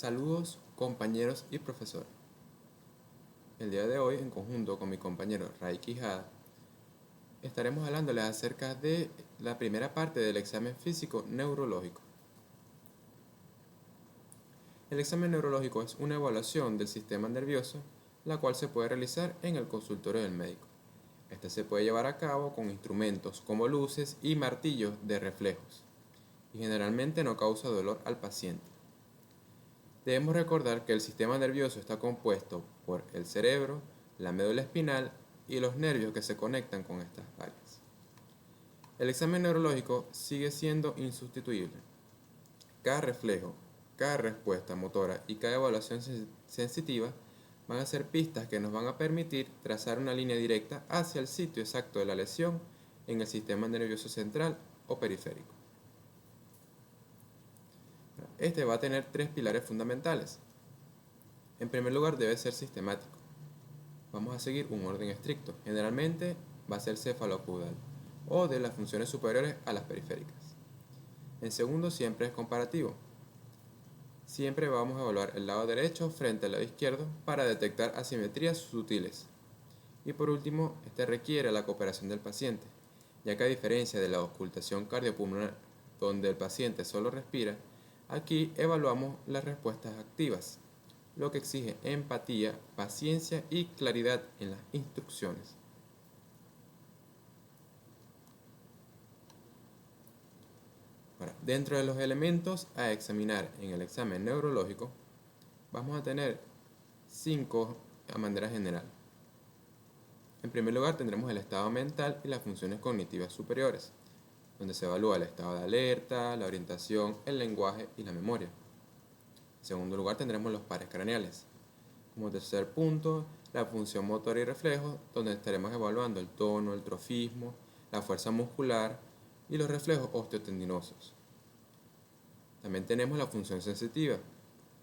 Saludos compañeros y profesor. El día de hoy, en conjunto con mi compañero Ray Quijada, estaremos hablándoles acerca de la primera parte del examen físico neurológico. El examen neurológico es una evaluación del sistema nervioso, la cual se puede realizar en el consultorio del médico. Este se puede llevar a cabo con instrumentos como luces y martillos de reflejos, y generalmente no causa dolor al paciente. Debemos recordar que el sistema nervioso está compuesto por el cerebro, la médula espinal y los nervios que se conectan con estas áreas. El examen neurológico sigue siendo insustituible. Cada reflejo, cada respuesta motora y cada evaluación sensitiva van a ser pistas que nos van a permitir trazar una línea directa hacia el sitio exacto de la lesión en el sistema nervioso central o periférico. Este va a tener tres pilares fundamentales. En primer lugar, debe ser sistemático. Vamos a seguir un orden estricto. Generalmente va a ser cefalocaudal o de las funciones superiores a las periféricas. En segundo, siempre es comparativo. Siempre vamos a evaluar el lado derecho frente al lado izquierdo para detectar asimetrías sutiles. Y por último, este requiere la cooperación del paciente, ya que a diferencia de la auscultación cardiopulmonar, donde el paciente solo respira, aquí evaluamos las respuestas activas, lo que exige empatía, paciencia y claridad en las instrucciones. Ahora, dentro de los elementos a examinar en el examen neurológico, vamos a tener 5 a manera general. En primer lugar, tendremos el estado mental y las funciones cognitivas superiores, donde se evalúa el estado de alerta, la orientación, el lenguaje y la memoria. En segundo lugar, tendremos los pares craneales. Como tercer punto, la función motora y reflejo, donde estaremos evaluando el tono, el trofismo, la fuerza muscular y los reflejos osteotendinosos. También tenemos la función sensitiva,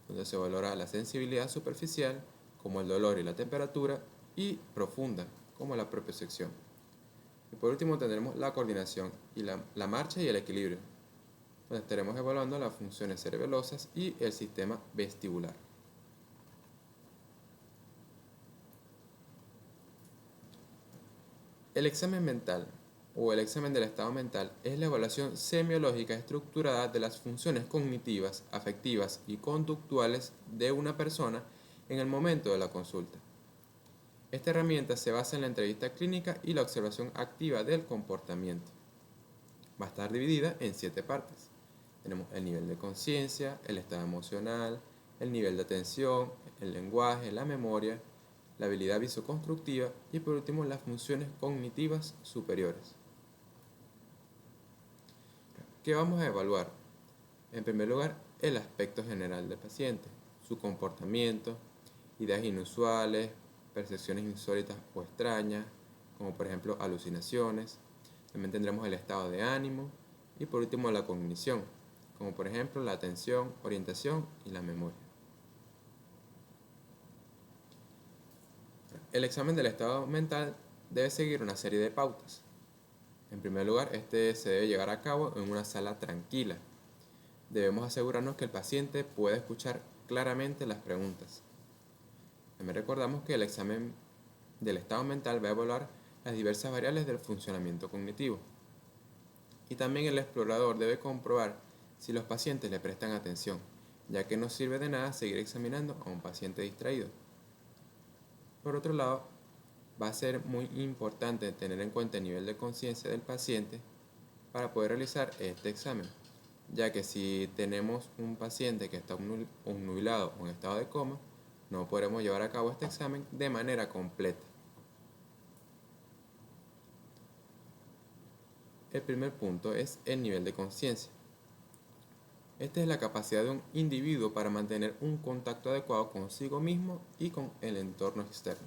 donde se valora la sensibilidad superficial, como el dolor y la temperatura, y profunda, como la propiocepción. Y por último tendremos la coordinación y la marcha y el equilibrio, donde estaremos evaluando las funciones cerebelosas y el sistema vestibular. El examen mental o el examen del estado mental es la evaluación semiológica estructurada de las funciones cognitivas, afectivas y conductuales de una persona en el momento de la consulta. Esta herramienta se basa en la entrevista clínica y la observación activa del comportamiento. Va a estar dividida en 7 partes. Tenemos el nivel de conciencia, el estado emocional, el nivel de atención, el lenguaje, la memoria, la habilidad visoconstructiva y por último las funciones cognitivas superiores. ¿Qué vamos a evaluar? En primer lugar, el aspecto general del paciente, su comportamiento, ideas inusuales, percepciones insólitas o extrañas, como por ejemplo alucinaciones. También tendremos el estado de ánimo y por último la cognición, como por ejemplo la atención, orientación y la memoria. El examen del estado mental debe seguir una serie de pautas. En primer lugar, este se debe llevar a cabo en una sala tranquila. Debemos asegurarnos que el paciente pueda escuchar claramente las preguntas. También recordamos que el examen del estado mental va a evaluar las diversas variables del funcionamiento cognitivo. Y también el explorador debe comprobar si los pacientes le prestan atención, ya que no sirve de nada seguir examinando a un paciente distraído. Por otro lado, va a ser muy importante tener en cuenta el nivel de conciencia del paciente para poder realizar este examen, ya que si tenemos un paciente que está obnubilado o en estado de coma, no podremos llevar a cabo este examen de manera completa. El primer punto es el nivel de conciencia. Esta es la capacidad de un individuo para mantener un contacto adecuado consigo mismo y con el entorno externo.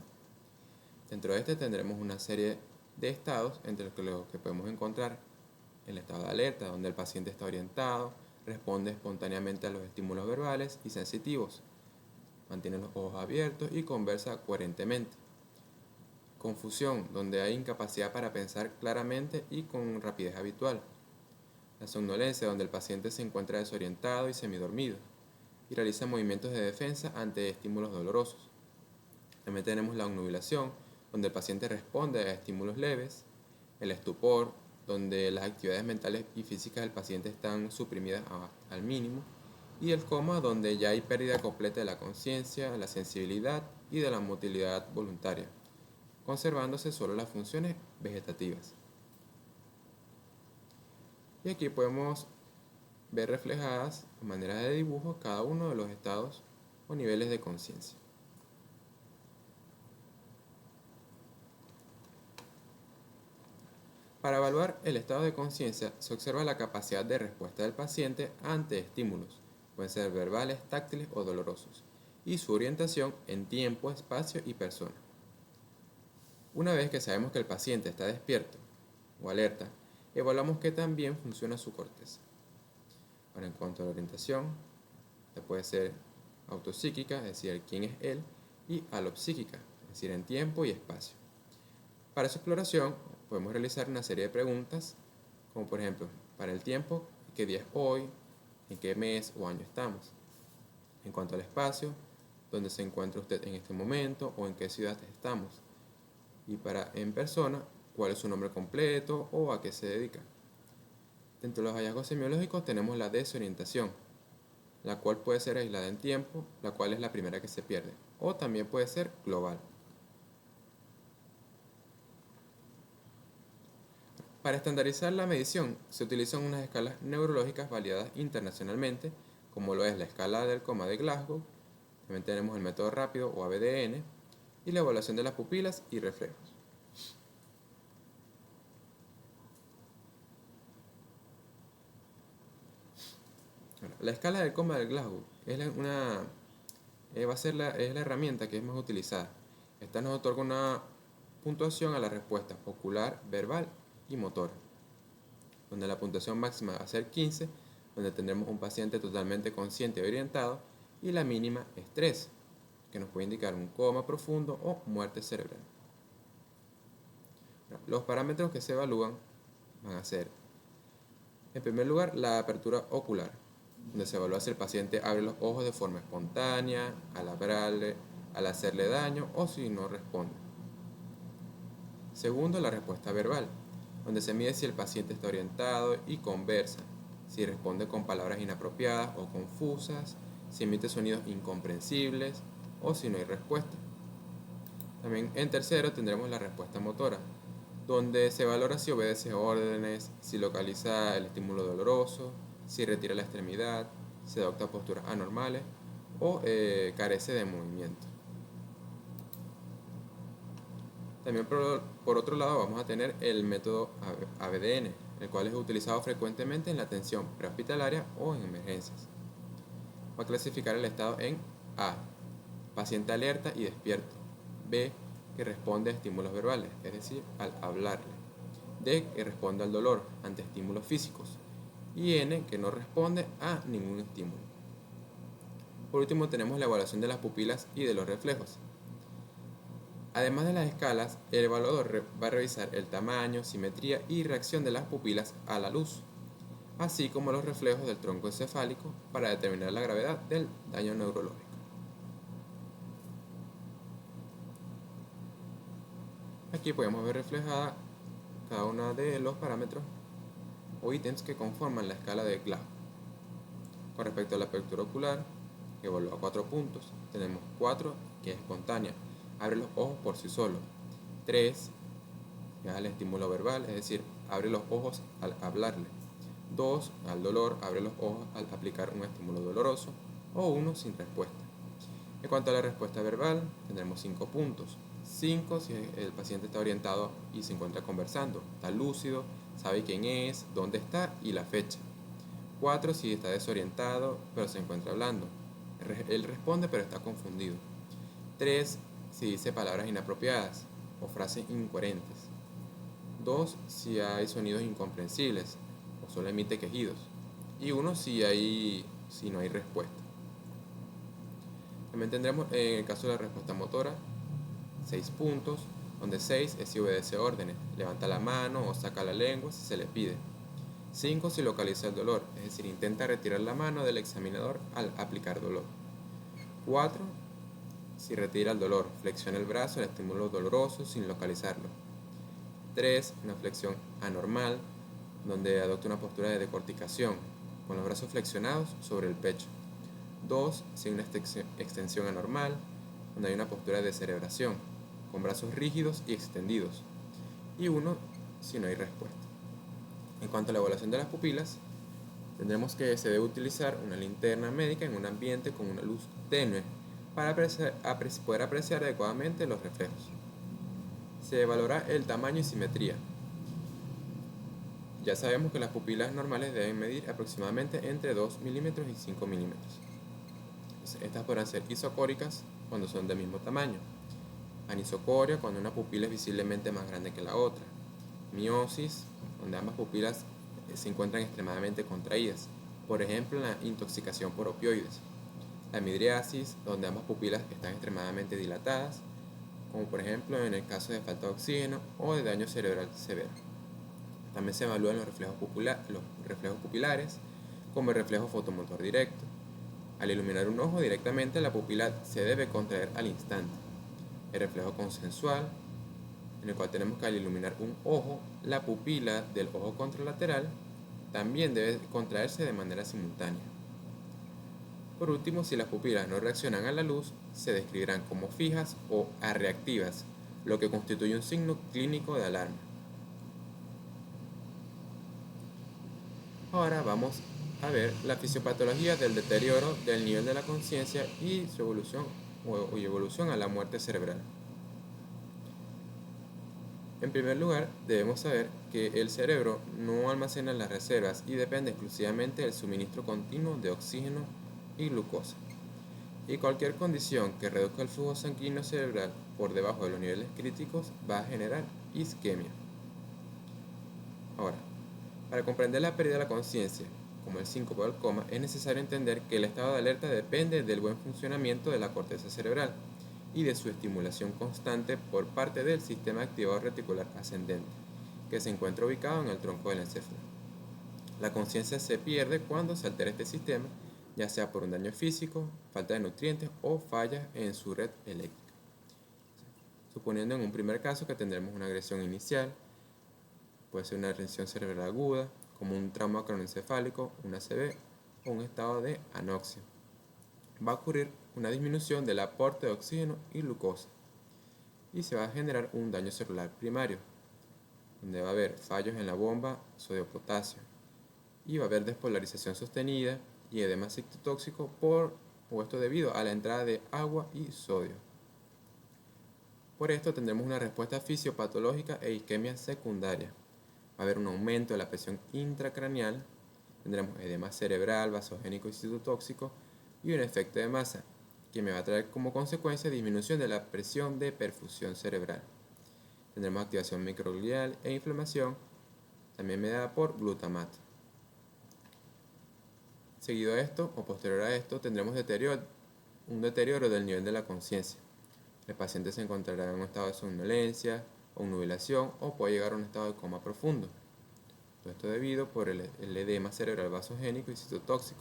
Dentro de este tendremos una serie de estados entre los que podemos encontrar el estado de alerta, donde el paciente está orientado, responde espontáneamente a los estímulos verbales y sensitivos, mantiene los ojos abiertos y conversa coherentemente. Confusión, donde hay incapacidad para pensar claramente y con rapidez habitual. La somnolencia, donde el paciente se encuentra desorientado y semidormido. y realiza movimientos de defensa ante estímulos dolorosos. También tenemos la obnubilación, donde el paciente responde a estímulos leves, el estupor, donde las actividades mentales y físicas del paciente están suprimidas al mínimo, y el coma, donde ya hay pérdida completa de la conciencia, la sensibilidad y de la motilidad voluntaria, conservándose solo las funciones vegetativas. Y aquí podemos ver reflejadas de manera de dibujo cada uno de los estados o niveles de conciencia. Para evaluar el estado de conciencia se observa la capacidad de respuesta del paciente ante estímulos, pueden ser verbales, táctiles o dolorosos, y su orientación en tiempo, espacio y persona. Una vez que sabemos que el paciente está despierto o alerta, evaluamos que también funciona su corteza. Ahora, en cuanto a la orientación, puede ser autopsíquica, es decir, quién es él, y alopsíquica, es decir, en tiempo y espacio. Para su exploración podemos realizar una serie de preguntas, como por ejemplo, para el tiempo, ¿qué día es hoy? ¿En qué mes o año estamos? En cuanto al espacio, ¿dónde se encuentra usted en este momento o en qué ciudad estamos? Y para en persona, ¿cuál es su nombre completo o a qué se dedica? Dentro de los hallazgos semiológicos tenemos la desorientación, la cual puede ser aislada en tiempo, la cual es la primera que se pierde, o también puede ser global. Para estandarizar la medición se utilizan unas escalas neurológicas validadas internacionalmente, como lo es la escala del coma de Glasgow, también tenemos el método rápido o ABDN, y la evaluación de las pupilas y reflejos. La escala del coma de Glasgow es la herramienta que es más utilizada. Esta nos otorga una puntuación a la respuesta ocular, verbal y motora, donde la puntuación máxima va a ser 15, donde tendremos un paciente totalmente consciente y orientado, y la mínima es 3, que nos puede indicar un coma profundo o muerte cerebral. Los parámetros que se evalúan van a ser, en primer lugar, la apertura ocular, donde se evalúa si el paciente abre los ojos de forma espontánea, al hablarle, al hacerle daño o si no responde. Segundo, la respuesta verbal, donde se mide si el paciente está orientado y conversa, si responde con palabras inapropiadas o confusas, si emite sonidos incomprensibles o si no hay respuesta. También en tercero tendremos la respuesta motora, donde se valora si obedece órdenes, si localiza el estímulo doloroso, si retira la extremidad, si adopta posturas anormales o carece de movimiento. También por otro lado vamos a tener el método ABDN, el cual es utilizado frecuentemente en la atención prehospitalaria o en emergencias. Va a clasificar el estado en A, paciente alerta y despierto; B, que responde a estímulos verbales, es decir, al hablarle; D, que responde al dolor ante estímulos físicos; y N, que no responde a ningún estímulo. Por último tenemos la evaluación de las pupilas y de los reflejos. Además de las escalas, el evaluador va a revisar el tamaño, simetría y reacción de las pupilas a la luz, así como los reflejos del tronco encefálico para determinar la gravedad del daño neurológico. Aquí podemos ver reflejada cada uno de los parámetros o ítems que conforman la escala de Glasgow. Con respecto a la apertura ocular, que evalúa 4 puntos, tenemos 4, que es espontánea, abre los ojos por sí solo; 3, que es al estímulo verbal, es decir, abre los ojos al hablarle; 2, al dolor, abre los ojos al aplicar un estímulo doloroso; o 1, sin respuesta. En cuanto a la respuesta verbal, tendremos 5 puntos. 5, si el paciente está orientado y se encuentra conversando, está lúcido, sabe quién es, dónde está y la fecha. 4, si está desorientado pero se encuentra hablando, él responde pero está confundido. 3, si dice palabras inapropiadas o frases incoherentes. 2, si hay sonidos incomprensibles o solo emite quejidos. Y 1, si no hay respuesta. También tendremos, en el caso de la respuesta motora, 6 puntos, donde 6 es si obedece órdenes, levanta la mano o saca la lengua si se le pide. 5 si localiza el dolor, es decir, intenta retirar la mano del examinador al aplicar dolor. 4 si retira el dolor, flexiona el brazo al estímulo doloroso sin localizarlo. 3 una flexión anormal, donde adopta una postura de decorticación, con los brazos flexionados sobre el pecho. 2 si hay una extensión anormal, donde hay una postura de descerebración, con brazos rígidos y extendidos. Y 1 si no hay respuesta. En cuanto a la evaluación de las pupilas, tendremos que se debe utilizar una linterna médica en un ambiente con una luz tenue para poder apreciar adecuadamente los reflejos. Se evaluará el tamaño y simetría. Ya sabemos que las pupilas normales deben medir aproximadamente entre 2 milímetros y 5 milímetros. Estas podrán ser isocóricas cuando son del mismo tamaño, anisocoria cuando una pupila es visiblemente más grande que la otra, miosis donde ambas pupilas se encuentran extremadamente contraídas, por ejemplo en la intoxicación por opioides, la midriasis donde ambas pupilas están extremadamente dilatadas, como por ejemplo en el caso de falta de oxígeno o de daño cerebral severo. También se evalúan los reflejos pupilares, como el reflejo fotomotor directo. Al iluminar un ojo directamente, la pupila se debe contraer al instante. El reflejo consensual, en el cual tenemos que al iluminar un ojo, la pupila del ojo contralateral también debe contraerse de manera simultánea. Por último, si las pupilas no reaccionan a la luz, se describirán como fijas o arreactivas, lo que constituye un signo clínico de alarma. Ahora vamos a ver la fisiopatología del deterioro del nivel de la conciencia y su evolución a la muerte cerebral. En primer lugar, debemos saber que el cerebro no almacena las reservas y depende exclusivamente del suministro continuo de oxígeno y glucosa. Y cualquier condición que reduzca el flujo sanguíneo cerebral por debajo de los niveles críticos va a generar isquemia. Ahora, para comprender la pérdida de la conciencia, como el síncope o el coma, es necesario entender que el estado de alerta depende del buen funcionamiento de la corteza cerebral y de su estimulación constante por parte del sistema activador reticular ascendente, que se encuentra ubicado en el tronco del encéfalo. La conciencia se pierde cuando se altera este sistema, ya sea por un daño físico, falta de nutrientes o fallas en su red eléctrica. Suponiendo en un primer caso que tendremos una agresión inicial, puede ser una agresión cerebral aguda, como un trauma craneoencefálico, un ACV o un estado de anoxia. Va a ocurrir una disminución del aporte de oxígeno y glucosa y se va a generar un daño celular primario, donde va a haber fallos en la bomba sodio-potasio y va a haber despolarización sostenida y edema citotóxico esto debido a la entrada de agua y sodio. Por esto tendremos una respuesta fisiopatológica e isquemia secundaria. Va a haber un aumento de la presión intracraneal, tendremos edema cerebral, vasogénico y citotóxico y un efecto de masa, que me va a traer como consecuencia disminución de la presión de perfusión cerebral. Tendremos activación microglial e inflamación, también mediada por glutamato. Seguido a esto, o posterior a esto, tendremos un deterioro del nivel de la conciencia. El paciente se encontrará en un estado de somnolencia, o nubilación, o puede llegar a un estado de coma profundo. Todo esto debido por el edema cerebral vasogénico y citotóxico,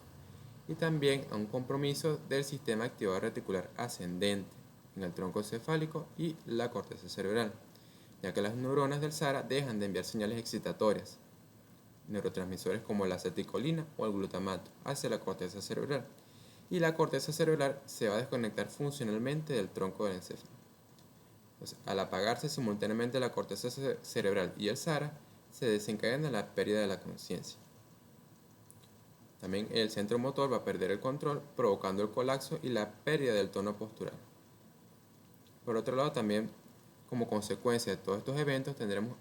y también a un compromiso del sistema activador reticular ascendente en el tronco encefálico y la corteza cerebral, ya que las neuronas del SARA dejan de enviar señales excitatorias, neurotransmisores como la acetilcolina o el glutamato, hacia la corteza cerebral, y la corteza cerebral se va a desconectar funcionalmente del tronco del encéfalo. Entonces, al apagarse simultáneamente la corteza cerebral y el SARA, se desencadena la pérdida de la conciencia. También el centro motor va a perder el control, provocando el colapso y la pérdida del tono postural. Por otro lado, también como consecuencia de todos estos eventos tendremos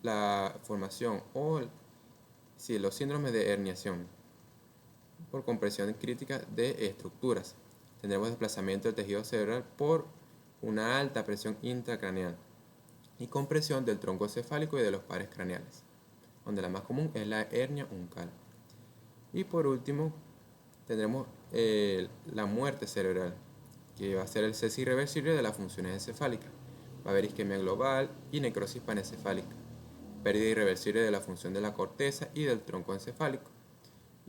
la formación los síndromes de herniación por compresión crítica de estructuras. Tendremos desplazamiento del tejido cerebral por una alta presión intracraneal y compresión del tronco encefálico y de los pares craneales, donde la más común es la hernia uncal. Y por último, tendremos la muerte cerebral, que va a ser el cese irreversible de las funciones encefálicas. Va a haber isquemia global y necrosis panencefálica. pérdida irreversible de la función de la corteza y del tronco encefálico,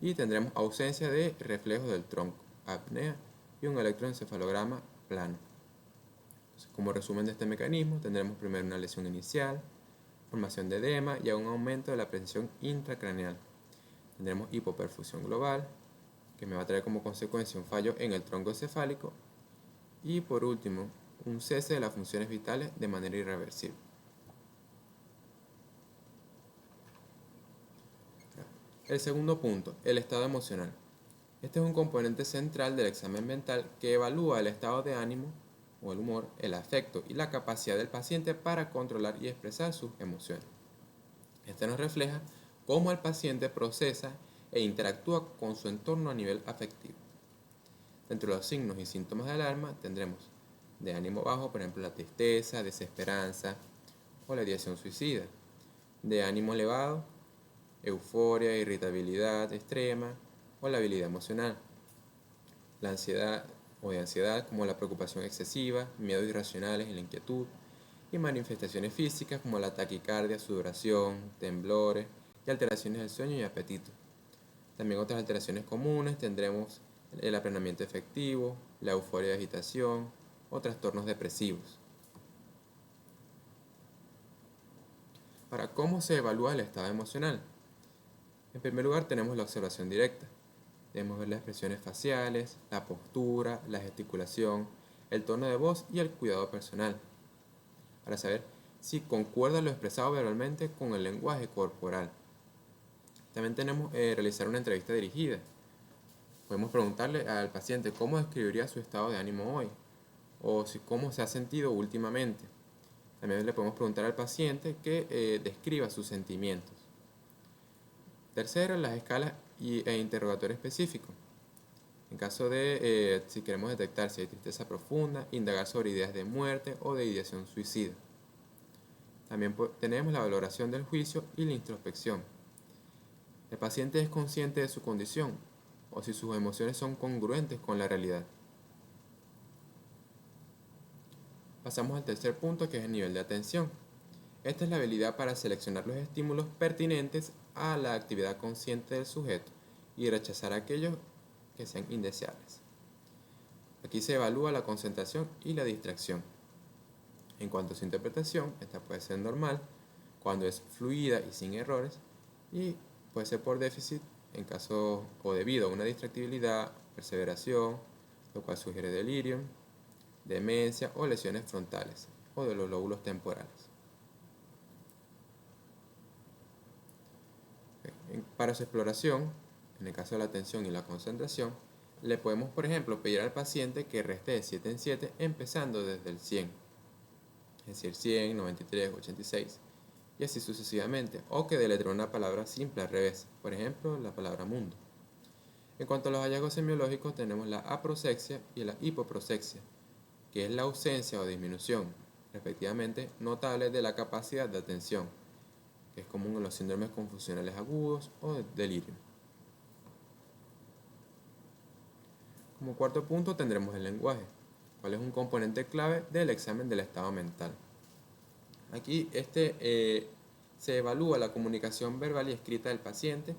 y tendremos ausencia de reflejos del tronco, apnea y un electroencefalograma plano. Entonces, como resumen de este mecanismo, tendremos primero una lesión inicial, formación de edema y un aumento de la presión intracraneal. Tendremos hipoperfusión global, que me va a traer como consecuencia un fallo en el tronco encefálico, y por último, un cese de las funciones vitales de manera irreversible. El segundo punto, el estado emocional. Este es un componente central del examen mental que evalúa el estado de ánimo o el humor, el afecto y la capacidad del paciente para controlar y expresar sus emociones. Este nos refleja cómo el paciente procesa e interactúa con su entorno a nivel afectivo. Dentro de los signos y síntomas de alarma tendremos de ánimo bajo, por ejemplo, la tristeza, desesperanza o la ideación suicida. De ánimo elevado, euforia, irritabilidad extrema o la habilidad emocional. La ansiedad o de ansiedad como la preocupación excesiva, miedos irracionales y la inquietud. Y manifestaciones físicas como la taquicardia, sudoración, temblores y alteraciones del sueño y apetito. También otras alteraciones comunes tendremos el aplanamiento efectivo, la euforia y agitación o trastornos depresivos. Para cómo se evalúa el estado emocional. En primer lugar tenemos la observación directa. Debemos ver las expresiones faciales, la postura, la gesticulación, el tono de voz y el cuidado personal, para saber si concuerda lo expresado verbalmente con el lenguaje corporal. También tenemos realizar una entrevista dirigida. Podemos preguntarle al paciente cómo describiría su estado de ánimo hoy o cómo se ha sentido últimamente. También le podemos preguntar al paciente que describa sus sentimientos. Tercero, las escalas e interrogatorio específico. En caso de si queremos detectar si hay tristeza profunda, indagar sobre ideas de muerte o de ideación suicida. También tenemos la valoración del juicio y la introspección. El paciente es consciente de su condición o si sus emociones son congruentes con la realidad. Pasamos al tercer punto, que es el nivel de atención. Esta es la habilidad para seleccionar los estímulos pertinentes a la actividad consciente del sujeto y rechazar aquellos que sean indeseables. Aquí se evalúa la concentración y la distracción. En cuanto a su interpretación, esta puede ser normal cuando es fluida y sin errores, y puede ser por déficit en caso o debido a una distractibilidad, perseveración, lo cual sugiere delirio, demencia o lesiones frontales o de los lóbulos temporales. Para su exploración, en el caso de la atención y la concentración, le podemos, por ejemplo, pedir al paciente que reste de 7 en 7 empezando desde el 100, es decir, 100, 93, 86, y así sucesivamente, o que deletree una palabra simple al revés, por ejemplo, la palabra mundo. En cuanto a los hallazgos semiológicos, tenemos la aproxexia y la hipoproxexia, que es la ausencia o disminución, respectivamente, notable de la capacidad de atención, que es común en los síndromes confusionales agudos o de delirio. Como cuarto punto tendremos el lenguaje, cual es un componente clave del examen del estado mental. Aquí se evalúa la comunicación verbal y escrita del paciente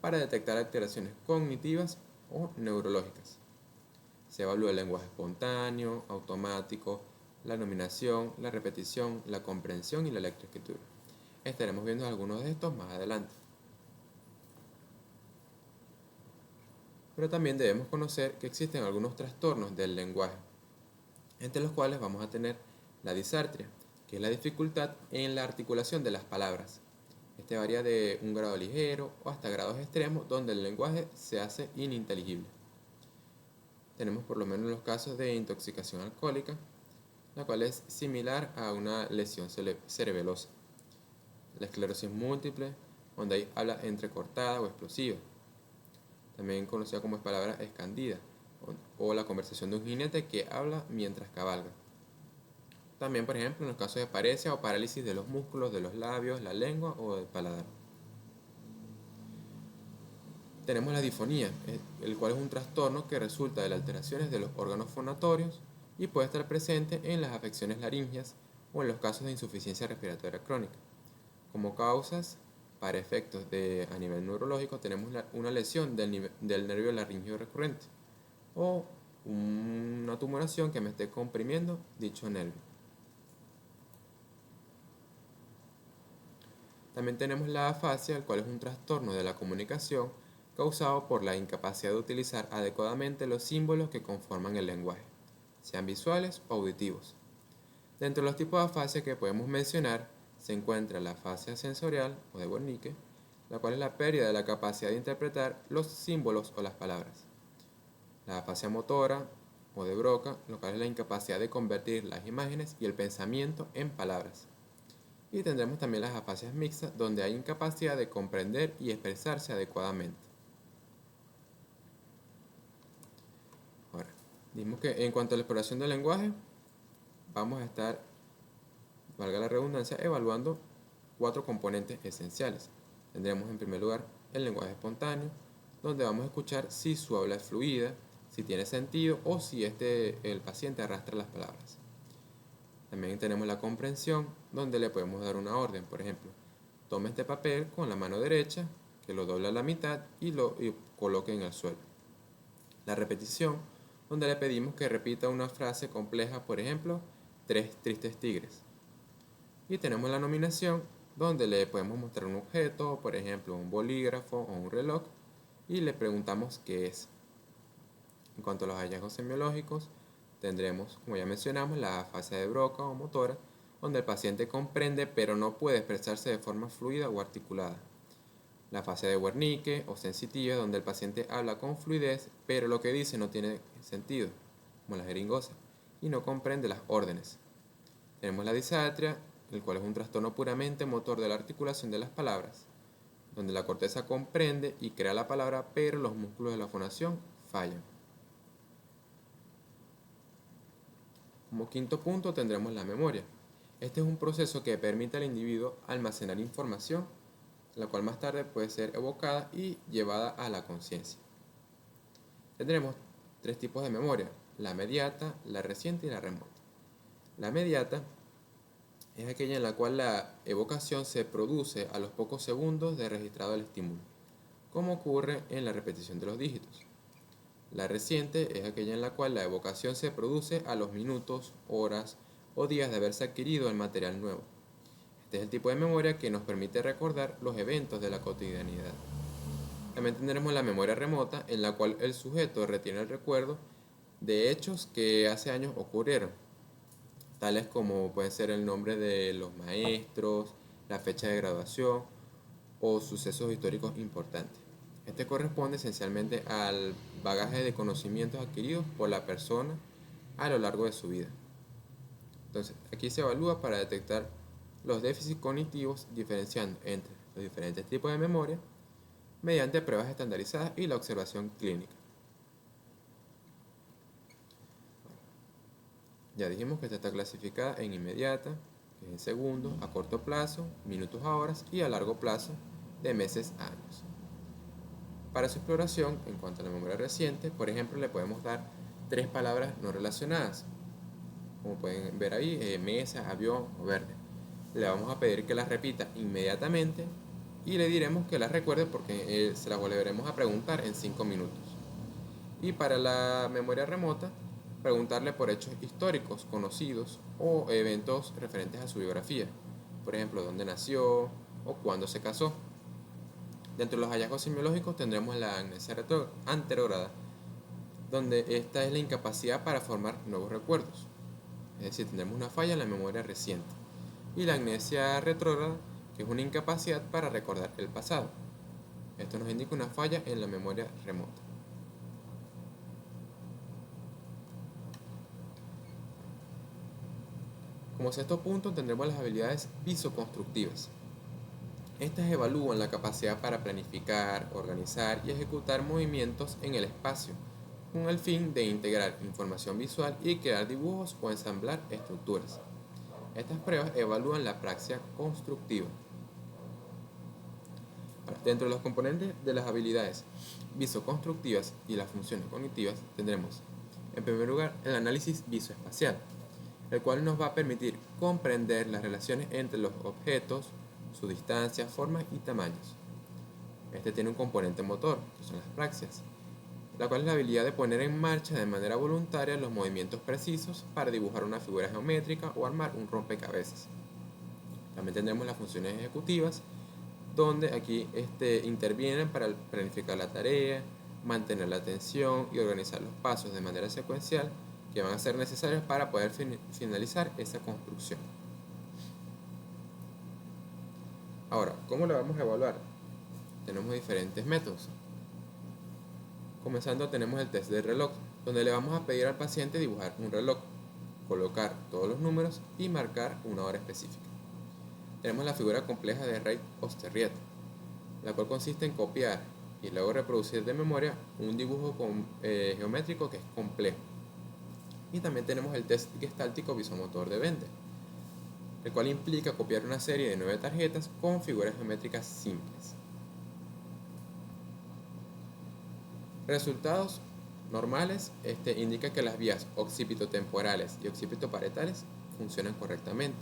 para detectar alteraciones cognitivas o neurológicas. Se evalúa el lenguaje espontáneo, automático, la nominación, la repetición, la comprensión y la lectoescritura. Estaremos viendo algunos de estos más adelante. Pero también debemos conocer que existen algunos trastornos del lenguaje, entre los cuales vamos a tener la disartria, que es la dificultad en la articulación de las palabras. Este varía de un grado ligero o hasta grados extremos donde el lenguaje se hace ininteligible. Tenemos por lo menos los casos de intoxicación alcohólica, la cual es similar a una lesión cerebelosa. La esclerosis múltiple, donde hay habla entrecortada o explosiva, también conocida como palabra escandida, o la conversación de un jinete que habla mientras cabalga. También, por ejemplo, en los casos de paresia o parálisis de los músculos de los labios, la lengua o del paladar. Tenemos la disfonía, el cual es un trastorno que resulta de las alteraciones de los órganos fonatorios y puede estar presente en las afecciones laringias o en los casos de insuficiencia respiratoria crónica, Como causas, para efectos a nivel neurológico, tenemos una lesión del nervio laringio recurrente o una tumoración que me esté comprimiendo dicho nervio. También tenemos la afasia, el cual es un trastorno de la comunicación causado por la incapacidad de utilizar adecuadamente los símbolos que conforman el lenguaje, sean visuales o auditivos. Dentro de los tipos de afasia que podemos mencionar se encuentra la afasia sensorial o de Wernicke, la cual es la pérdida de la capacidad de interpretar los símbolos o las palabras. La afasia motora o de Broca, lo cual es la incapacidad de convertir las imágenes y el pensamiento en palabras. Y tendremos también las afasias mixtas, donde hay incapacidad de comprender y expresarse adecuadamente. Ahora, dijimos que en cuanto a la exploración del lenguaje, vamos a estar, valga la redundancia, evaluando 4 componentes esenciales. Tendremos en primer lugar el lenguaje espontáneo, donde vamos a escuchar si su habla es fluida, si tiene sentido o si el paciente arrastra las palabras. También tenemos la comprensión, donde le podemos dar una orden, por ejemplo, tome este papel con la mano derecha, que lo doble a la mitad y lo coloque en el suelo. La repetición, donde le pedimos que repita una frase compleja, por ejemplo, 3 tristes tigres. Y tenemos la nominación, donde le podemos mostrar un objeto, por ejemplo, un bolígrafo o un reloj, y le preguntamos qué es. En cuanto a los hallazgos semiológicos, tendremos, como ya mencionamos, la afasia de Broca o motora, donde el paciente comprende pero no puede expresarse de forma fluida o articulada. La afasia de Wernicke o sensitiva, donde el paciente habla con fluidez pero lo que dice no tiene sentido, como la jeringosa, y no comprende las órdenes. Tenemos la disatria, el cual es un trastorno puramente motor de la articulación de las palabras, donde la corteza comprende y crea la palabra pero los músculos de la fonación fallan. Como quinto punto tendremos la memoria. Este es un proceso que permite al individuo almacenar información, la cual más tarde puede ser evocada y llevada a la conciencia. Tendremos 3 tipos de memoria: la mediata, la reciente y la remota. La mediata es aquella en la cual la evocación se produce a los pocos segundos de registrado el estímulo, como ocurre en la repetición de los dígitos. La reciente es aquella en la cual la evocación se produce a los minutos, horas o días de haberse adquirido el material nuevo. Este es el tipo de memoria que nos permite recordar los eventos de la cotidianidad. También tendremos la memoria remota, en la cual el sujeto retiene el recuerdo de hechos que hace años ocurrieron, tales como pueden ser el nombre de los maestros, la fecha de graduación o sucesos históricos importantes. Este corresponde esencialmente al bagaje de conocimientos adquiridos por la persona a lo largo de su vida. Entonces, aquí se evalúa para detectar los déficits cognitivos, diferenciando entre los diferentes tipos de memoria mediante pruebas estandarizadas y la observación clínica. Ya dijimos que esta está clasificada en inmediata, que es en segundos, a corto plazo, minutos a horas y a largo plazo, de meses a años. Para su exploración, en cuanto a la memoria reciente, por ejemplo, le podemos dar 3 palabras no relacionadas, como pueden ver ahí, mesa, avión o verde. Le vamos a pedir que las repita inmediatamente y le diremos que las recuerde porque se las volveremos a preguntar en 5 minutos. Y para la memoria remota, preguntarle por hechos históricos conocidos o eventos referentes a su biografía, por ejemplo, dónde nació o cuándo se casó. Dentro de los hallazgos semiológicos tendremos la amnesia anterógrada, donde esta es la incapacidad para formar nuevos recuerdos. Es decir, tendremos una falla en la memoria reciente. Y la amnesia retrógrada, que es una incapacidad para recordar el pasado. Esto nos indica una falla en la memoria remota. Como sexto punto tendremos las habilidades visoconstructivas. Estas evalúan la capacidad para planificar, organizar y ejecutar movimientos en el espacio, con el fin de integrar información visual y crear dibujos o ensamblar estructuras. Estas pruebas evalúan la praxia constructiva. Dentro de los componentes de las habilidades visoconstructivas y las funciones cognitivas tendremos, en primer lugar, el análisis visoespacial, el cual nos va a permitir comprender las relaciones entre los objetos, su distancia, formas y tamaños. Este tiene un componente motor, que son las praxias, la cual es la habilidad de poner en marcha de manera voluntaria los movimientos precisos para dibujar una figura geométrica o armar un rompecabezas. También tendremos las funciones ejecutivas, donde aquí intervienen para planificar la tarea, mantener la atención y organizar los pasos de manera secuencial que van a ser necesarios para poder finalizar esa construcción. Ahora, ¿cómo lo vamos a evaluar? Tenemos diferentes métodos. Comenzando tenemos el test del reloj, donde le vamos a pedir al paciente dibujar un reloj, colocar todos los números y marcar una hora específica. Tenemos la figura compleja de Reid-Osterried, la cual consiste en copiar y luego reproducir de memoria un dibujo geométrico que es complejo. Y también tenemos el test gestáltico visomotor de Bender, el cual implica copiar una serie de 9 tarjetas con figuras geométricas simples. Resultados normales indica que las vías occipitotemporales y occipitoparietales funcionan correctamente.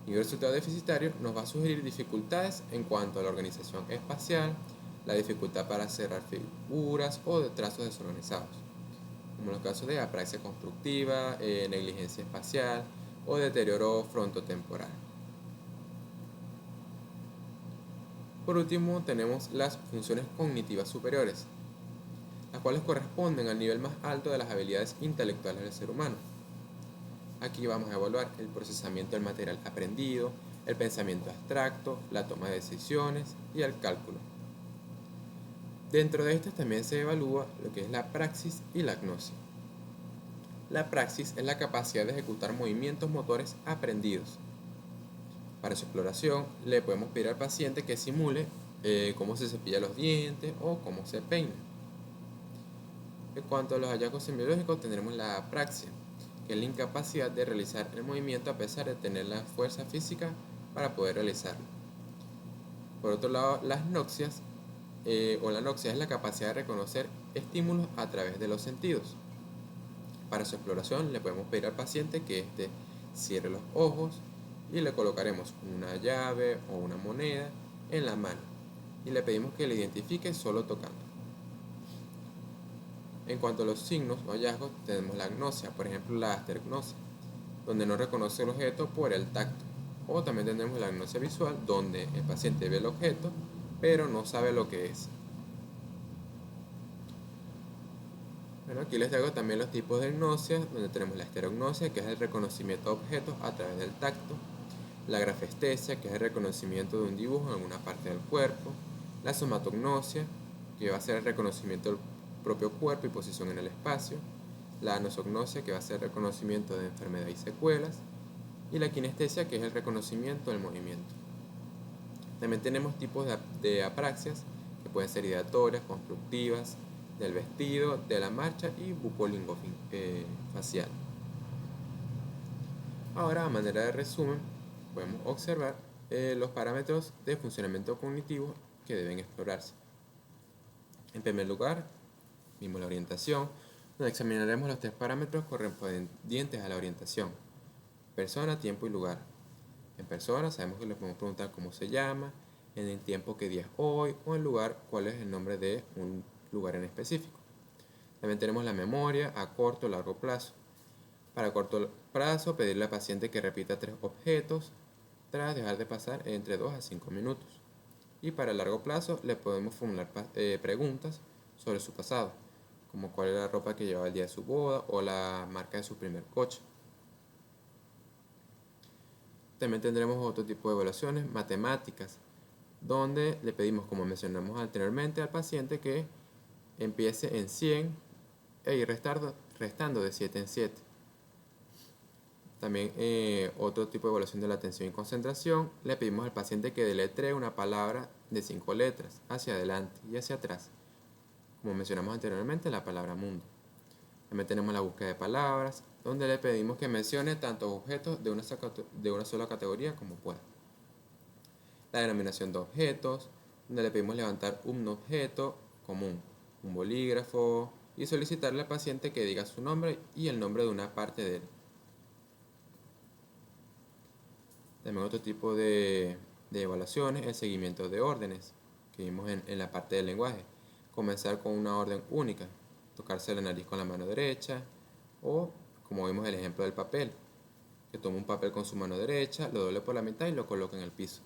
Y el resultado deficitario nos va a sugerir dificultades en cuanto a la organización espacial, la dificultad para cerrar figuras o de trazos desorganizados, como los casos de apraxia constructiva, negligencia espacial o deterioro frontotemporal. Por último, tenemos las funciones cognitivas superiores, las cuales corresponden al nivel más alto de las habilidades intelectuales del ser humano. Aquí vamos a evaluar el procesamiento del material aprendido, el pensamiento abstracto, la toma de decisiones y el cálculo. Dentro de estos también se evalúa lo que es la praxis y la gnosis. La praxis es la capacidad de ejecutar movimientos motores aprendidos. Para su exploración le podemos pedir al paciente que simule cómo se cepilla los dientes o cómo se peina. En cuanto a los hallazgos semiológicos, tendremos la apraxia, que es la incapacidad de realizar el movimiento a pesar de tener la fuerza física para poder realizarlo. Por otro lado, las noxias la noxia es la capacidad de reconocer estímulos a través de los sentidos. Para su exploración le podemos pedir al paciente que cierre los ojos y le colocaremos una llave o una moneda en la mano y le pedimos que le identifique solo tocando. En cuanto a los signos o hallazgos, tenemos la agnosia, por ejemplo la asterognosia, donde no reconoce el objeto por el tacto. O también tenemos la agnosia visual, donde el paciente ve el objeto, pero no sabe lo que es. Bueno, aquí les traigo también los tipos de agnosia, donde tenemos la esterognosia, que es el reconocimiento de objetos a través del tacto, la grafestesia, que es el reconocimiento de un dibujo en alguna parte del cuerpo, la somatognosia, que va a ser el reconocimiento del propio cuerpo y posición en el espacio, la anosognosia, que va a ser el reconocimiento de enfermedad y secuelas, y la kinestesia, que es el reconocimiento del movimiento. También tenemos tipos de apraxias, que pueden ser ideatorias, constructivas, del vestido, de la marcha y bucolingofacial. Ahora, a manera de resumen, podemos observar los parámetros de funcionamiento cognitivo que deben explorarse. En primer lugar, vimos la orientación, donde examinaremos los 3 parámetros correspondientes a la orientación: persona, tiempo y lugar. En persona sabemos que le podemos preguntar cómo se llama, en el tiempo qué día es hoy, o en lugar cuál es el nombre de un lugar en específico. También tenemos la memoria a corto o largo plazo. Para corto plazo, pedirle al paciente que repita 3 objetos tras dejar de pasar entre 2 a 5 minutos. Y para largo plazo le podemos formular preguntas sobre su pasado, como cuál era la ropa que llevaba el día de su boda o la marca de su primer coche. También tendremos otro tipo de evaluaciones, matemáticas, donde le pedimos, como mencionamos anteriormente, al paciente que empiece en 100 e ir restando de 7 en 7. También otro tipo de evaluación de la atención y concentración, le pedimos al paciente que deletree una palabra de 5 letras hacia adelante y hacia atrás, como mencionamos anteriormente, la palabra mundo. También tenemos la búsqueda de palabras, donde le pedimos que mencione tantos objetos de una sola categoría como pueda. La denominación de objetos, donde le pedimos levantar un objeto común, un bolígrafo, y solicitarle al paciente que diga su nombre y el nombre de una parte de él. También otro tipo de de evaluaciones el seguimiento de órdenes que vimos en la parte del lenguaje. Comenzar con una orden única, tocarse la nariz con la mano derecha o, como vimos el ejemplo del papel, que toma un papel con su mano derecha, lo doble por la mitad y lo coloca en el piso.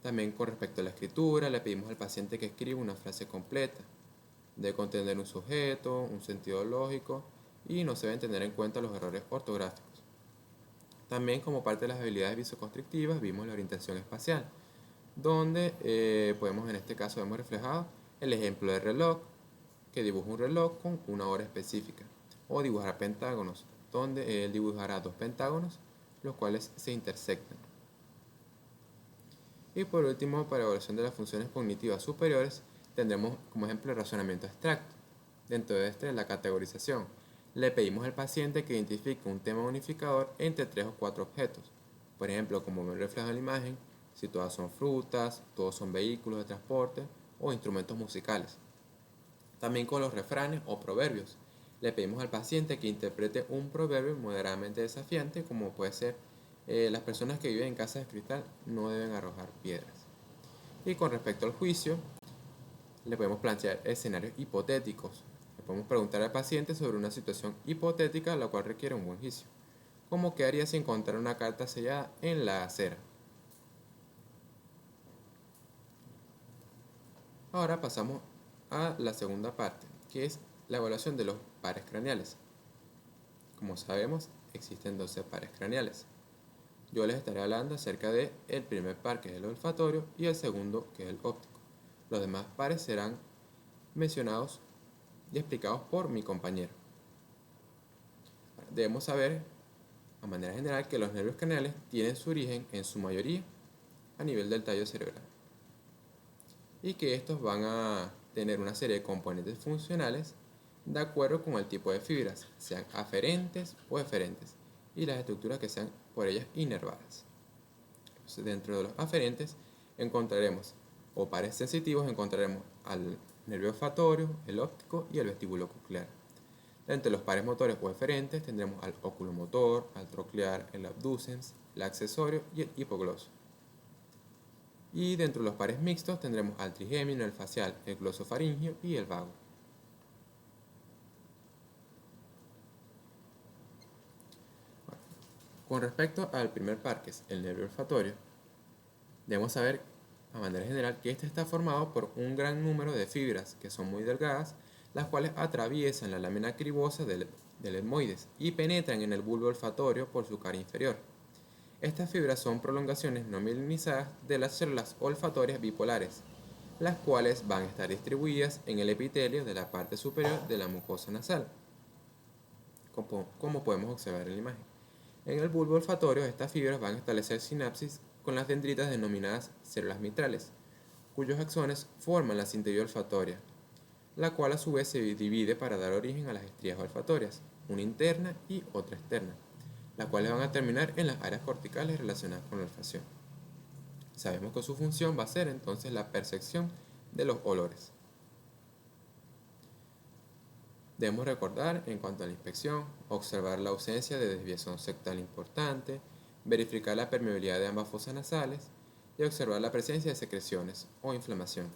También con respecto a la escritura, le pedimos al paciente que escriba una frase completa. Debe contener un sujeto, un sentido lógico y no se deben tener en cuenta los errores ortográficos. También como parte de las habilidades visoconstrictivas vimos la orientación espacial, donde podemos en este caso vemos reflejado el ejemplo del reloj, que dibuja un reloj con una hora específica, o dibujar pentágonos, donde él dibujará dos pentágonos, los cuales se intersectan. Y por último, para evaluación de las funciones cognitivas superiores, tendremos como ejemplo el razonamiento abstracto. Dentro de este, la categorización. Le pedimos al paciente que identifique un tema unificador entre 3 o 4 objetos. Por ejemplo, como me refleja en la imagen, si todas son frutas, todos son vehículos de transporte o instrumentos musicales. También con los refranes o proverbios. Le pedimos al paciente que interprete un proverbio moderadamente desafiante, como puede ser: las personas que viven en casas de cristal no deben arrojar piedras. Y con respecto al juicio, le podemos plantear escenarios hipotéticos. Le podemos preguntar al paciente sobre una situación hipotética la cual requiere un buen juicio. ¿Cómo qué haría si encontrara una carta sellada en la acera? Ahora pasamos a la segunda parte, que es la evaluación de los pares craneales. Como sabemos, existen 12 pares craneales. Yo les estaré hablando acerca de el primer par, que es el olfatorio, y el segundo, que es el óptico. Los demás pares serán mencionados y explicados por mi compañero. Debemos saber, a manera general, que los nervios craneales tienen su origen, en su mayoría, a nivel del tallo cerebral, y que estos van a tener una serie de componentes funcionales de acuerdo con el tipo de fibras, sean aferentes o eferentes, y las estructuras que sean por ellas inervadas. Entonces, dentro de los aferentes encontraremos, o pares sensitivos, encontraremos al nervio olfatorio, el óptico y el vestíbulo coclear. Entre los pares motores o eferentes tendremos al oculomotor, al troclear, el abducens, el accesorio y el hipogloso. Y dentro de los pares mixtos tendremos al trigémino, el facial, el glosofaringio y el vago. Con respecto al primer par, que es el nervio olfatorio, debemos saber a manera general que este está formado por un gran número de fibras que son muy delgadas, las cuales atraviesan la lámina cribosa del etmoides y penetran en el bulbo olfatorio por su cara inferior. Estas fibras son prolongaciones no mielinizadas de las células olfatorias bipolares, las cuales van a estar distribuidas en el epitelio de la parte superior de la mucosa nasal, como podemos observar en la imagen. En el bulbo olfatorio, estas fibras van a establecer sinapsis con las dendritas denominadas células mitrales, cuyos axones forman la cinta olfatoria, la cual a su vez se divide para dar origen a las estrías olfatorias, una interna y otra externa, las cuales van a terminar en las áreas corticales relacionadas con la olfacción. Sabemos que su función va a ser entonces la percepción de los olores. Debemos recordar, en cuanto a la inspección, observar la ausencia de desviación septal importante, verificar la permeabilidad de ambas fosas nasales y observar la presencia de secreciones o inflamación.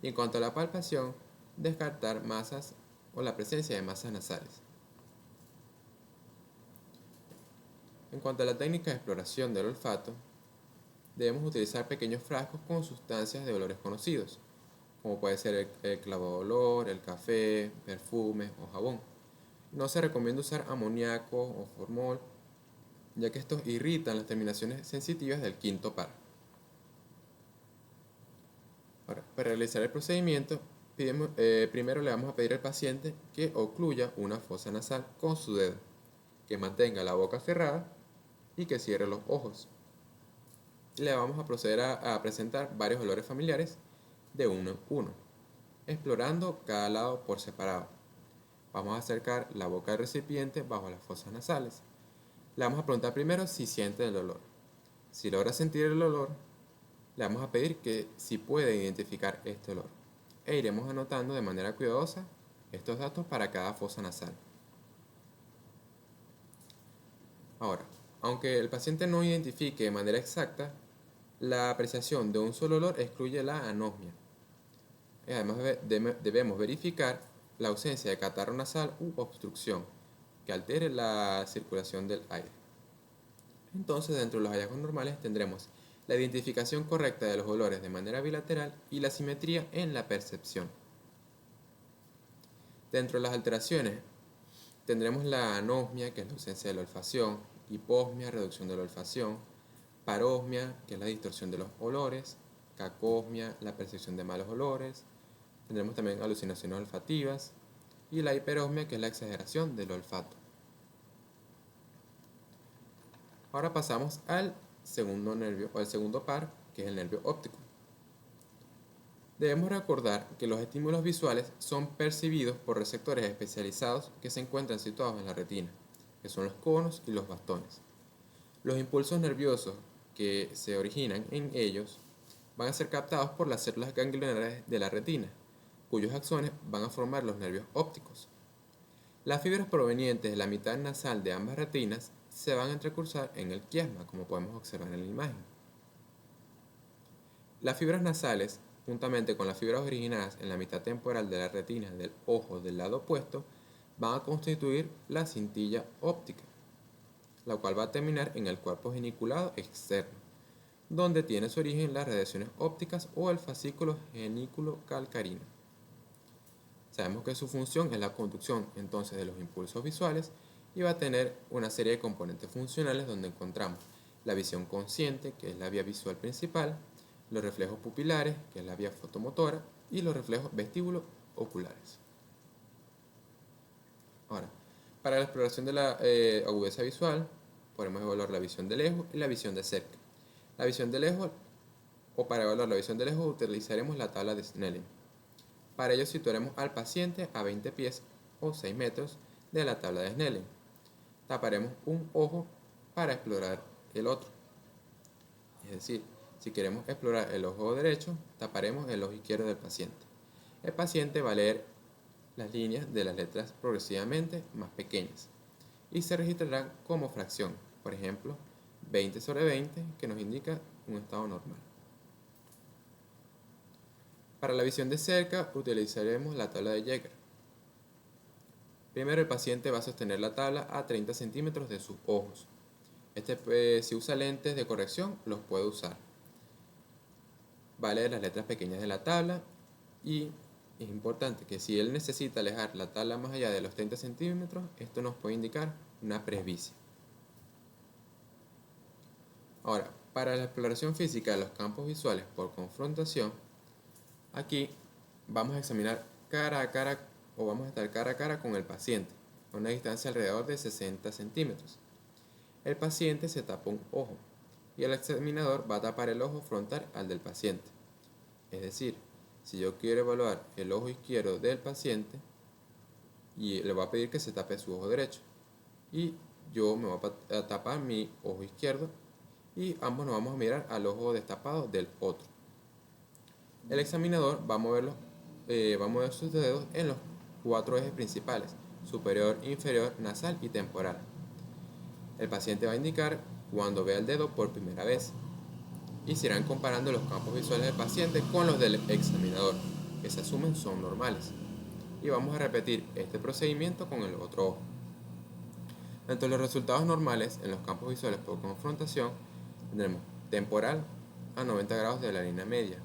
Y en cuanto a la palpación, descartar masas o la presencia de masas nasales. En cuanto a la técnica de exploración del olfato, debemos utilizar pequeños frascos con sustancias de olores conocidos, como puede ser el clavo de olor, el café, perfumes o jabón. No se recomienda usar amoníaco o formol, ya que estos irritan las terminaciones sensitivas del quinto par. Ahora, para realizar el procedimiento, primero le vamos a pedir al paciente que ocluya una fosa nasal con su dedo, que mantenga la boca cerrada y que cierre los ojos. Le vamos a proceder a presentar varios olores familiares de uno en uno, explorando cada lado por separado. Vamos a acercar la boca del recipiente bajo las fosas nasales. Le vamos a preguntar primero si siente el olor. Si logra sentir el olor, le vamos a pedir que si puede identificar este olor. E iremos anotando de manera cuidadosa estos datos para cada fosa nasal. Ahora, aunque el paciente no identifique de manera exacta La apreciación de un solo olor excluye la anosmia. Además, debemos verificar la ausencia de catarro nasal u obstrucción que altere la circulación del aire. Entonces, dentro de los hallazgos normales tendremos la identificación correcta de los olores de manera bilateral y la simetría en la percepción. Dentro de las alteraciones tendremos la anosmia, que es la ausencia de la olfacción, hiposmia, reducción de la olfacción, parosmia, que es la distorsión de los olores, cacosmia, la percepción de malos olores, tendremos también alucinaciones olfativas, y la hiperosmia, que es la exageración del olfato. Ahora pasamos al segundo nervio, o al segundo par, que es el nervio óptico. Debemos recordar que los estímulos visuales son percibidos por receptores especializados que se encuentran situados en la retina, que son los conos y los bastones. Los impulsos nerviosos que se originan en ellos van a ser captados por las células ganglionares de la retina, cuyos axones van a formar los nervios ópticos. Las fibras provenientes de la mitad nasal de ambas retinas se van a entrecursar en el quiasma, como podemos observar en la imagen. Las fibras nasales, juntamente con las fibras originadas en la mitad temporal de la retina del ojo del lado opuesto, van a constituir la cintilla óptica, la cual va a terminar en el cuerpo geniculado externo, donde tiene su origen las radiaciones ópticas o el fascículo genículo-calcarino. Sabemos que su función es la conducción entonces de los impulsos visuales y va a tener una serie de componentes funcionales donde encontramos la visión consciente, que es la vía visual principal, los reflejos pupilares, que es la vía fotomotora, y los reflejos vestíbulo-oculares. Ahora, para la exploración de la agudeza visual, podemos evaluar la visión de lejos y la visión de cerca. La visión de lejos, o para evaluar la visión de lejos, utilizaremos la tabla de Snellen. Para ello situaremos al paciente a 20 pies o 6 metros de la tabla de Snellen. Taparemos un ojo para explorar el otro. Es decir, si queremos explorar el ojo derecho, taparemos el ojo izquierdo del paciente. El paciente va a leer las líneas de las letras progresivamente más pequeñas y se registrarán como fracción, por ejemplo, 20/20, que nos indica un estado normal. Para la visión de cerca utilizaremos la tabla de Jaeger. Primero el paciente va a sostener la tabla a 30 centímetros de sus ojos. Si usa lentes de corrección, los puede usar. Va a leer las letras pequeñas de la tabla y es importante que si él necesita alejar la tabla más allá de los 30 centímetros, esto nos puede indicar una presbicia. Ahora, para la exploración física de los campos visuales por confrontación, aquí vamos a examinar cara a cara o vamos a estar cara a cara con el paciente a una distancia alrededor de 60 centímetros. El paciente se tapa un ojo y el examinador va a tapar el ojo frontal al del paciente. Es decir, si yo quiero evaluar el ojo izquierdo del paciente y le voy a pedir que se tape su ojo derecho y yo me voy a tapar mi ojo izquierdo y ambos nos vamos a mirar al ojo destapado del otro. El examinador va a mover sus dedos en los 4 ejes principales: superior, inferior, nasal y temporal. El paciente va a indicar cuando vea el dedo por primera vez y se irán comparando los campos visuales del paciente con los del examinador, que se asumen son normales. Y vamos a repetir este procedimiento con el otro ojo. Entre los resultados normales en los campos visuales por confrontación tendremos temporal a 90 grados de la línea media,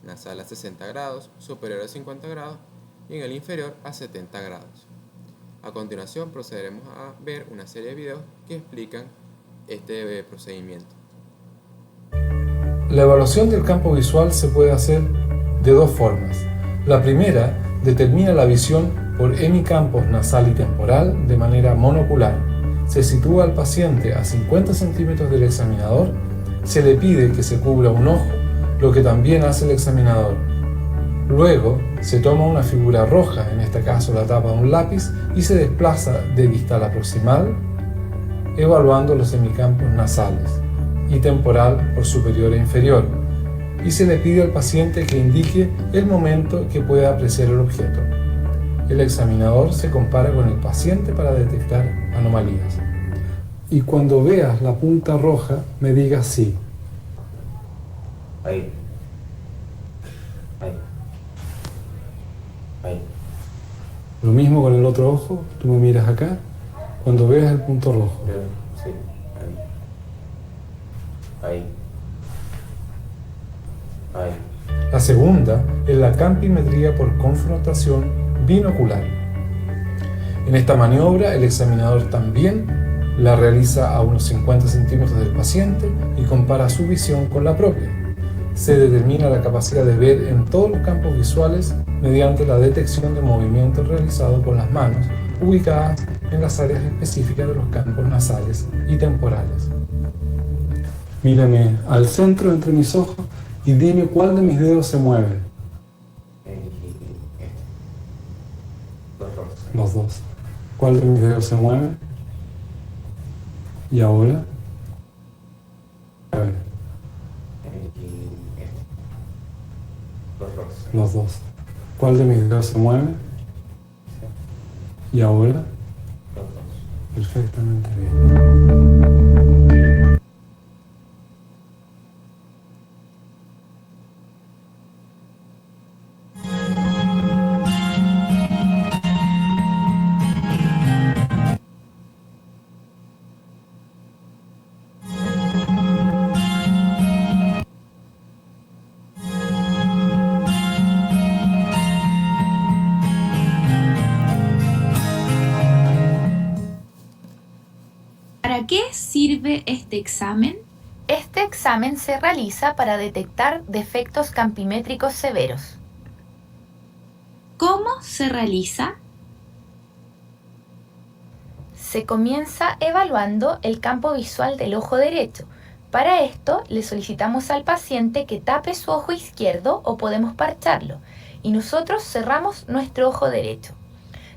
nasal a 60 grados, superior a 50 grados y en el inferior a 70 grados. A continuación procederemos a ver una serie de videos que explican este procedimiento. La evaluación del campo visual se puede hacer de dos formas. La primera determina la visión por hemicampos nasal y temporal de manera monocular. Se sitúa al paciente a 50 centímetros del examinador, se le pide que se cubra un ojo, lo que también hace el examinador. Luego se toma una figura roja, en este caso la tapa de un lápiz, y se desplaza de distal a proximal, evaluando los hemicampos nasales y temporal por superior e inferior, y se le pide al paciente que indique el momento que pueda apreciar el objeto. El examinador se compara con el paciente para detectar anomalías. Y cuando veas la punta roja, me digas sí. Ahí. Ahí. Ahí. Lo mismo con el otro ojo, tú me miras acá, cuando veas el punto rojo. Sí. Ahí. Ahí. Ahí. La segunda es la campimetría por confrontación binocular. En esta maniobra, el examinador también la realiza a unos 50 centímetros del paciente y compara su visión con la propia. Se determina la capacidad de ver en todos los campos visuales mediante la detección de movimientos realizados con las manos ubicadas en las áreas específicas de los campos nasales y temporales. Mírame al centro entre mis ojos y dime cuál de mis dedos se mueve. Los dos. ¿Cuál de mis dedos se mueve? ¿Y ahora? A ver. Los dos. ¿Cuál de mis dedos se mueve? ¿Y ahora? Perfectamente bien. ¿Para qué sirve este examen? Este examen se realiza para detectar defectos campimétricos severos. ¿Cómo se realiza? Se comienza evaluando el campo visual del ojo derecho. Para esto, le solicitamos al paciente que tape su ojo izquierdo o podemos parcharlo, y nosotros cerramos nuestro ojo derecho.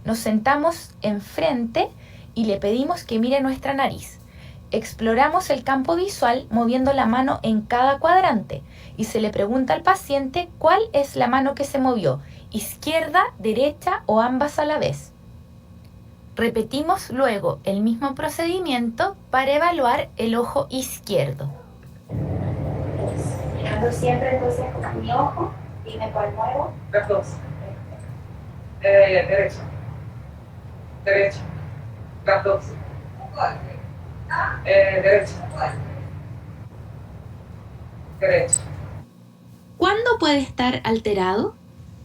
Nos sentamos enfrente y le pedimos que mire nuestra nariz. Exploramos el campo visual moviendo la mano en cada cuadrante y se le pregunta al paciente cuál es la mano que se movió, izquierda, derecha o ambas a la vez. Repetimos luego el mismo procedimiento para evaluar el ojo izquierdo. Mirando siempre entonces con mi ojo, dime cuál muevo. Las dos. Derecha. Derecha. Las dos. Derecha. Derecha. ¿Cuándo puede estar alterado?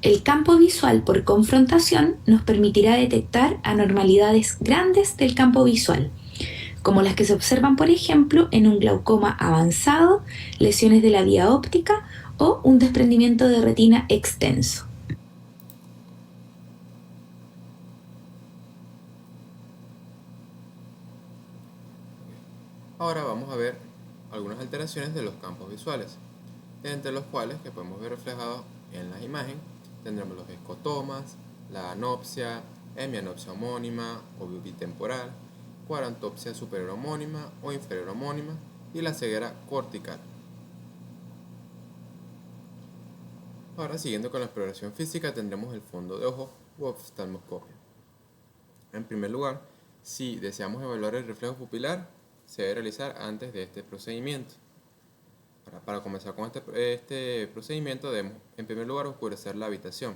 El campo visual por confrontación nos permitirá detectar anormalidades grandes del campo visual, como las que se observan, por ejemplo, en un glaucoma avanzado, lesiones de la vía óptica o un desprendimiento de retina extenso. Ahora vamos a ver algunas alteraciones de los campos visuales, entre los cuales que podemos ver reflejados en la imagen tendremos los escotomas, la anopsia, hemianopsia homónima o bitemporal, cuadrantopsia superior homónima o inferior homónima y la ceguera cortical. Ahora, siguiendo con la exploración física, tendremos el fondo de ojo u oftalmoscopia. En primer lugar, si deseamos evaluar el reflejo pupilar, se debe realizar antes de este procedimiento. Para comenzar con este procedimiento debemos en primer lugar oscurecer la habitación.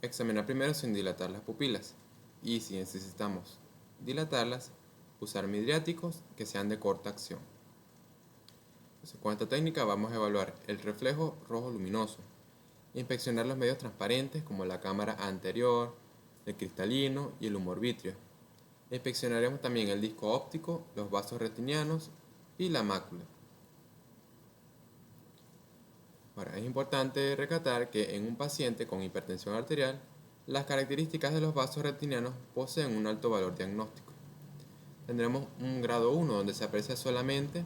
Examinar primero sin dilatar las pupilas y si necesitamos dilatarlas, usar midriáticos que sean de corta acción. Entonces, con esta técnica vamos a evaluar el reflejo rojo luminoso, inspeccionar los medios transparentes como la cámara anterior, el cristalino y el humor vítreo. Inspeccionaremos también el disco óptico, los vasos retinianos y la mácula. Ahora, es importante recalcar que en un paciente con hipertensión arterial, las características de los vasos retinianos poseen un alto valor diagnóstico. Tendremos un grado 1 donde se aprecia solamente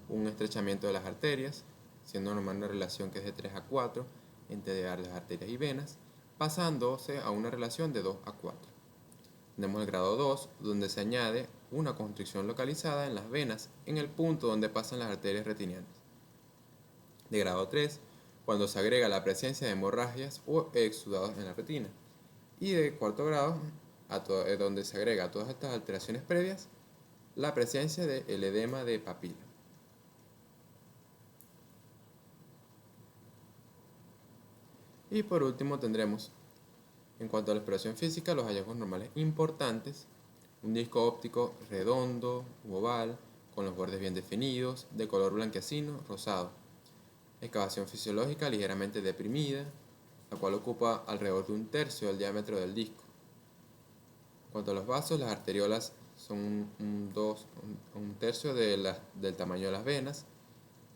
un estrechamiento de las arterias, siendo normal una relación que es de 3 a 4 entre las arterias y venas, pasándose a una relación de 2 a 4. Tenemos el grado 2 donde se añade una constricción localizada en las venas en el punto donde pasan las arterias retinianas. De grado 3, cuando se agrega la presencia de hemorragias o exudados en la retina. Y de cuarto grado, donde se agrega a todas estas alteraciones previas, la presencia del edema de papila. Y por último tendremos, en cuanto a la exploración física, los hallazgos normales importantes: un disco óptico redondo u oval, con los bordes bien definidos, de color blanquecino, rosado. Excavación fisiológica ligeramente deprimida, la cual ocupa alrededor de 1/3 del diámetro del disco. En cuanto a los vasos, las arteriolas son un 1/3 del tamaño de las venas,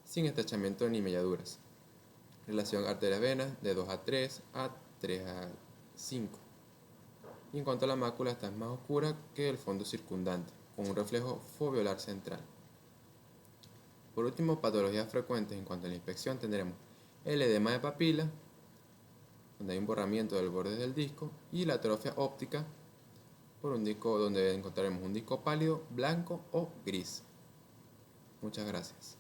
sin estrechamiento ni melladuras. Relación arterias-venas de 2:3 a 3:5. Y en cuanto a la mácula, esta es más oscura que el fondo circundante, con un reflejo foveolar central. Por último, patologías frecuentes en cuanto a la inspección tendremos el edema de papila, donde hay un borramiento del borde del disco, y la atrofia óptica, por un disco donde encontraremos un disco pálido, blanco o gris. Muchas gracias.